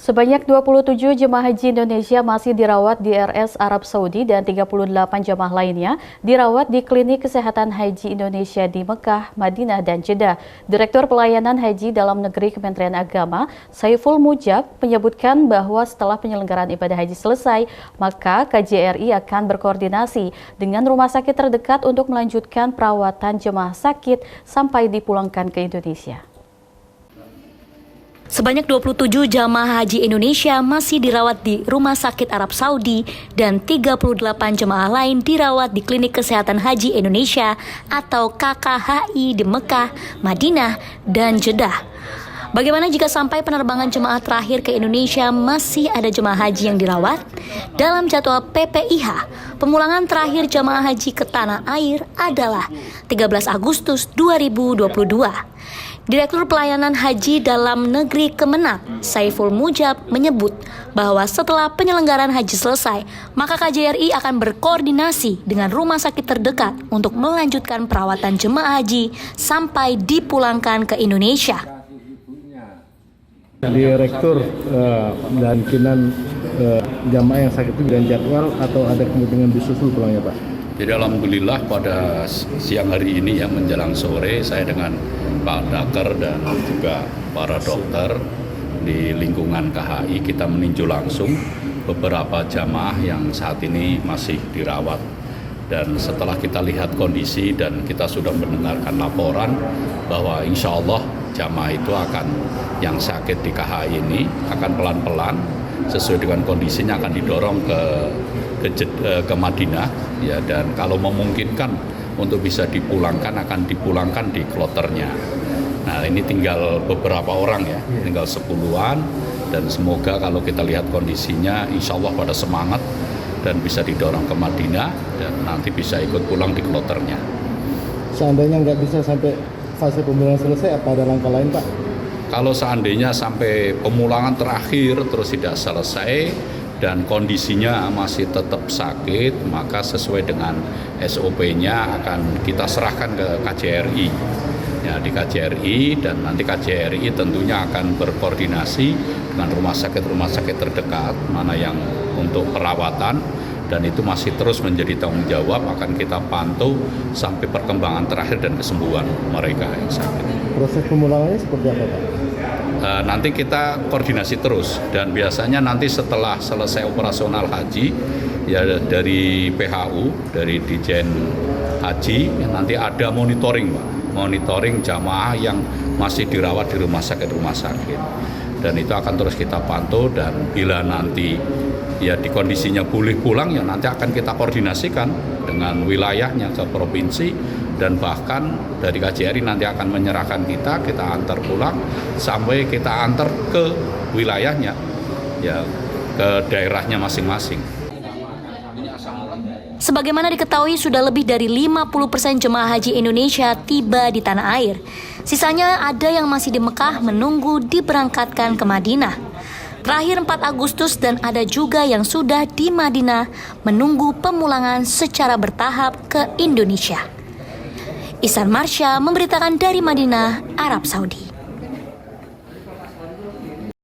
Sebanyak 27 jemaah haji Indonesia masih dirawat di RS Arab Saudi dan 38 jemaah lainnya dirawat di Klinik Kesehatan Haji Indonesia di Mekah, Madinah, dan Jeddah. Direktur Pelayanan Haji Dalam Negeri Kementerian Agama, Saiful Mujab, menyebutkan bahwa setelah penyelenggaraan ibadah haji selesai, maka KJRI akan berkoordinasi dengan rumah sakit terdekat untuk melanjutkan perawatan jemaah sakit sampai dipulangkan ke Indonesia. Sebanyak 27 jamaah haji Indonesia masih dirawat di Rumah Sakit Arab Saudi dan 38 jemaah lain dirawat di Klinik Kesehatan Haji Indonesia atau KKHI di Mekah, Madinah, dan Jeddah. Bagaimana jika sampai penerbangan jemaah terakhir ke Indonesia masih ada jemaah haji yang dirawat? Dalam jadwal PPIH, pemulangan terakhir jemaah haji ke tanah air adalah 13 Agustus 2022. Direktur Pelayanan Haji Dalam Negeri Kemenak, Saiful Mujab, menyebut bahwa setelah penyelenggaraan haji selesai, maka KJRI akan berkoordinasi dengan rumah sakit terdekat untuk melanjutkan perawatan jemaah haji sampai dipulangkan ke Indonesia. Direktur dan kinan jamaah yang sakit itu dan jadwal atau ada kemungkinan disusul pulangnya, Pak? Jadi alhamdulillah pada siang hari ini yang menjelang sore saya dengan Pak Dakar dan juga para dokter di lingkungan KHI kita meninjau langsung beberapa jamaah yang saat ini masih dirawat. Dan setelah kita lihat kondisi dan kita sudah mendengarkan laporan bahwa insya Allah jamaah itu akan yang sakit di KHI ini akan pelan-pelan sesuai dengan kondisinya akan didorong ke Madinah ya, dan kalau memungkinkan untuk bisa dipulangkan akan dipulangkan di kloternya. Nah ini tinggal beberapa orang ya, tinggal 10-an, dan semoga kalau kita lihat kondisinya insya Allah pada semangat dan bisa didorong ke Madinah dan nanti bisa ikut pulang di kloternya. Seandainya nggak bisa sampai fase pemulangan selesai, apa ada langkah lain, Pak? Kalau seandainya sampai pemulangan terakhir terus tidak selesai dan kondisinya masih tetap sakit, maka sesuai dengan SOP-nya akan kita serahkan ke KJRI. Ya, di KJRI, dan nanti KJRI tentunya akan berkoordinasi dengan rumah sakit terdekat mana yang untuk perawatan, dan itu masih terus menjadi tanggung jawab akan kita pantau sampai perkembangan terakhir dan kesembuhan mereka yang sakit. Proses pemulangannya seperti apa, Pak? Nanti kita koordinasi terus, dan biasanya nanti setelah selesai operasional haji ya dari PHU, dari Dijen Haji, nanti ada monitoring, Pak. Monitoring jamaah yang masih dirawat di rumah sakit, dan itu akan terus kita pantau, dan bila nanti ya di kondisinya boleh pulang ya nanti akan kita koordinasikan dengan wilayahnya ke provinsi, dan bahkan dari KJRI nanti akan menyerahkan kita antar pulang sampai kita antar ke wilayahnya ya, ke daerahnya masing-masing. Sebagaimana diketahui sudah lebih dari 50% jemaah haji Indonesia tiba di tanah air. Sisanya ada yang masih di Mekah menunggu diberangkatkan ke Madinah. Terakhir 4 Agustus dan ada juga yang sudah di Madinah menunggu pemulangan secara bertahap ke Indonesia. Ihsan Marsha memberitakan dari Madinah, Arab Saudi.